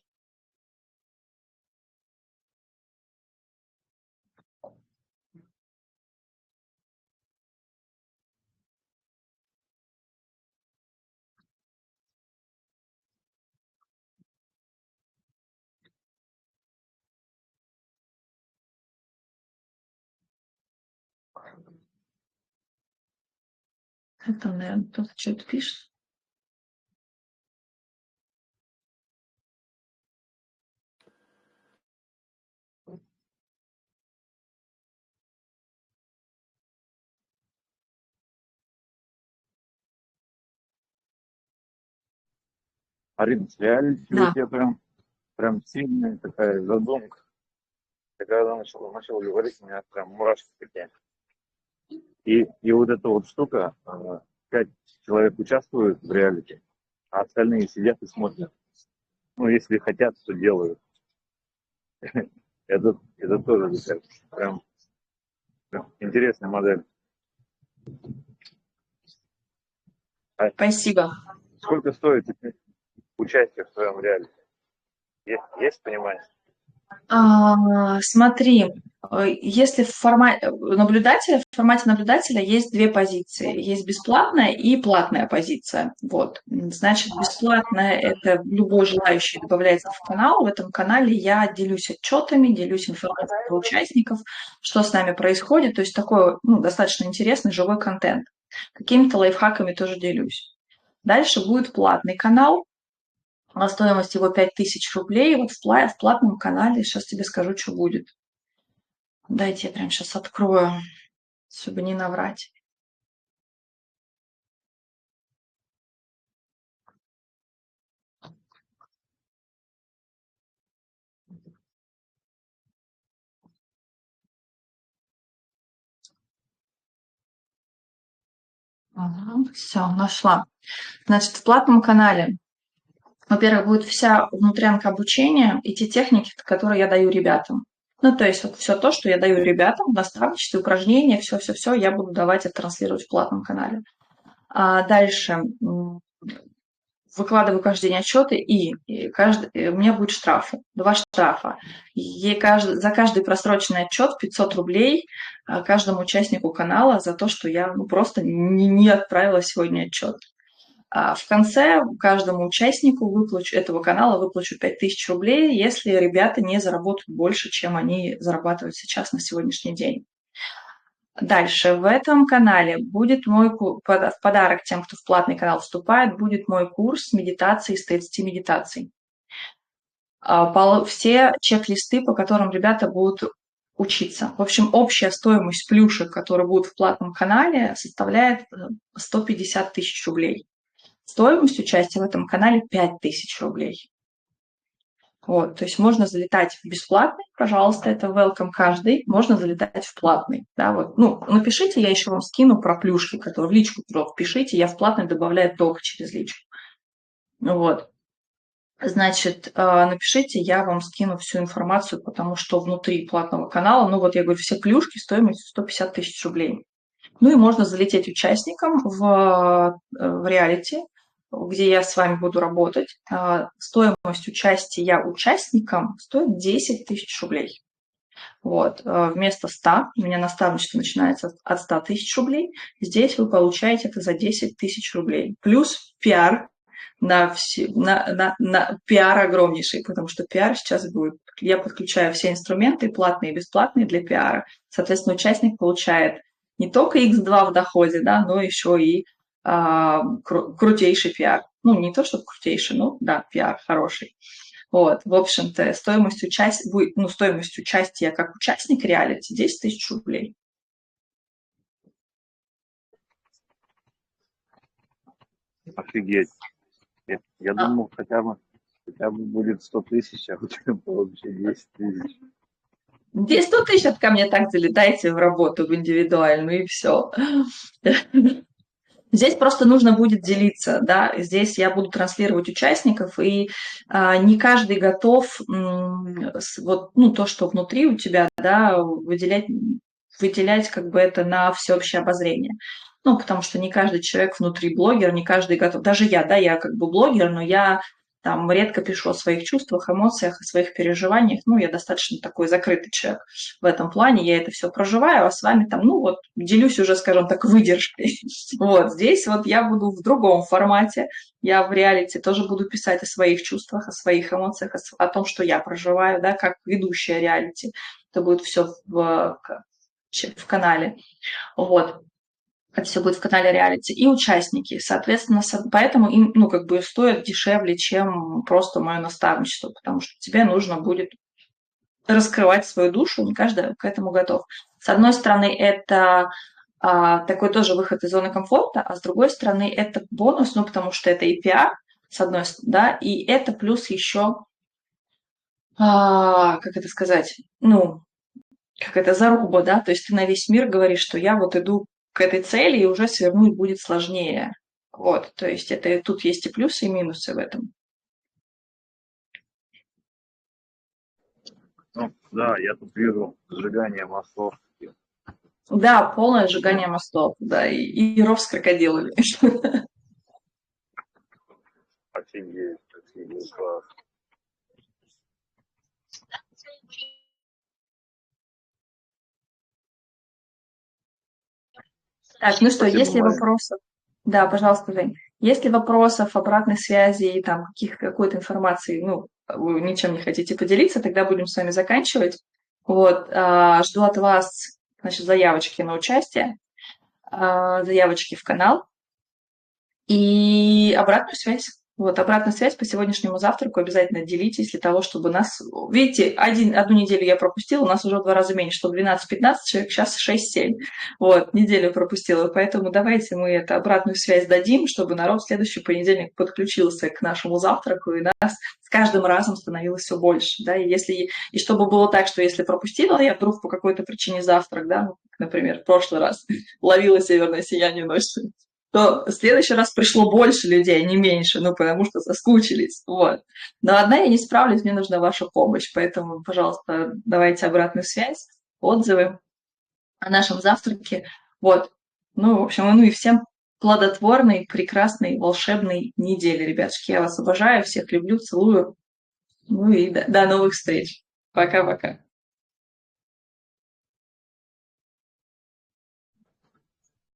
Это, наверное, кто-то что-то пишет. Арина, с реалити у Да. тебя прям сильная такая задумка. Я когда начал говорить, у меня прям мурашки такие. И вот эта вот штука, 5 человек участвуют в реалити, а остальные сидят и смотрят. Ну, если хотят, то делают. Это тоже такая прям интересная модель. А Спасибо. сколько стоит участие в твоем реалити? Есть понимание? Смотри, если в формате наблюдателя есть две позиции. Есть бесплатная и платная позиция. Вот. Значит, бесплатная – это любой желающий добавляется в канал. В этом канале я делюсь отчетами, делюсь информацией про участников, что с нами происходит. То есть такой, ну, достаточно интересный живой контент. Какими-то лайфхаками тоже делюсь. Дальше будет платный канал. Стоимость его 5000 рублей. Вот в платном канале, сейчас тебе скажу, что будет. Дайте я прямо сейчас открою, чтобы не наврать. Все, нашла. Значит, в платном канале, во-первых, будет вся внутрянка обучения и те техники, которые я даю ребятам. Ну, то есть вот все то, что я даю ребятам, наставничество, упражнения, все-все-все я буду давать и транслировать в платном канале. Дальше выкладываю каждый день отчеты, и у меня будет штрафы, 2 штрафа. За каждый просроченный отчет 500 рублей каждому участнику канала за то, что я просто не отправила сегодня отчет. В конце каждому участнику этого канала выплачу 5000 рублей, если ребята не заработают больше, чем они зарабатывают сейчас на сегодняшний день. Дальше в этом канале будет в подарок тем, кто в платный канал вступает, будет мой курс медитации из 30 медитаций. Все чек-листы, по которым ребята будут учиться. В общем, общая стоимость плюшек, которые будут в платном канале, составляет 150 тысяч рублей. Стоимость участия в этом канале 5000 рублей. Вот, то есть можно залетать в бесплатный, пожалуйста, это welcome каждый, можно залетать в платный, да, вот, ну, напишите, я еще вам скину про плюшки, которые в личку пишите, я в платный добавляю только через личку, вот, значит, напишите, я вам скину всю информацию, потому что внутри платного канала, ну, вот я говорю, все плюшки стоимостью 150 тысяч рублей, ну, и можно залететь участникам в реалити, где я с вами буду работать. Стоимость участия участникам стоит 10 тысяч рублей. Вот. Вместо 100, у меня наставничество начинается от 100 тысяч рублей, здесь вы получаете это за 10 тысяч рублей. Плюс пиар на пиар огромнейший, потому что пиар сейчас будет. Я подключаю все инструменты, платные и бесплатные для пиара. Соответственно, участник получает не только X2 в доходе, да, но еще и крутейший пиар. Ну, не то, что крутейший, но да, пиар хороший. Вот, в общем-то, стоимость участия как участник реалити 10 тысяч рублей. Офигеть. Я думал, хотя бы будет 100 тысяч, а у тебя вообще 10 тысяч. 100 тысяч это ко мне так залетайте в работу, в индивидуальную, и все. Здесь просто нужно будет делиться, да, здесь я буду транслировать участников, и не каждый готов вот, ну, то, что внутри у тебя, да, выделять как бы это на всеобщее обозрение. Ну, потому что не каждый человек внутри блогер, не каждый готов. Даже я, да, я как бы блогер, но я там редко пишу о своих чувствах, эмоциях, о своих переживаниях. Ну, я достаточно такой закрытый человек в этом плане, я это все проживаю, а с вами там, ну, вот, делюсь уже, скажем так, выдержкой. Вот, здесь вот я буду в другом формате, я в реалити тоже буду писать о своих чувствах, о своих эмоциях, о том, что я проживаю, да, как ведущая реалити. Это будет все в канале. Вот. это все будет в канале реалити, и участники. Соответственно, поэтому им, ну, как бы стоит дешевле, чем просто мое наставничество, потому что тебе нужно будет раскрывать свою душу, не каждый к этому готов. С одной стороны, это такой тоже выход из зоны комфорта, а с другой стороны, это бонус, ну, потому что это и пиар, с одной стороны, да, и это плюс еще, как это сказать, ну, как это заруба, да, то есть ты на весь мир говоришь, что я вот иду к этой цели, и уже свернуть будет сложнее. Вот, то есть это тут есть и плюсы, и минусы в этом. Ну, да, я тут вижу сжигание мостов. Да, полное сжигание мостов, да, и ров с крокодилами. Офигеть, офигеть, класс. Так, ну что, Спасибо, есть ли Марин. вопросы? Да, пожалуйста, Жень. Есть ли вопросов, обратной связи и там какой-то информации, ну, вы ничем не хотите поделиться, тогда будем с вами заканчивать. Вот, жду от вас, значит, заявочки на участие, заявочки в канал и обратную связь. Вот, обратная связь по сегодняшнему завтраку обязательно делитесь для того, чтобы нас... Видите, одну неделю я пропустила, у нас уже в 2 раза меньше, что 12-15 человек, сейчас 6-7. Вот, неделю пропустила, поэтому давайте мы эту обратную связь дадим, чтобы народ в следующий понедельник подключился к нашему завтраку, и нас с каждым разом становилось все больше, да, и чтобы было так, что если пропустила я вдруг по какой-то причине завтрак, да, ну, например, в прошлый раз ловила северное сияние ночью, то в следующий раз пришло больше людей, не меньше, ну, потому что соскучились, вот. Но одна я не справлюсь, мне нужна ваша помощь, поэтому, пожалуйста, давайте обратную связь, отзывы о нашем завтраке, вот. Ну, в общем, ну и всем плодотворной, прекрасной, волшебной недели, ребятушки. Я вас обожаю, всех люблю, целую. Ну и до новых встреч. Пока-пока.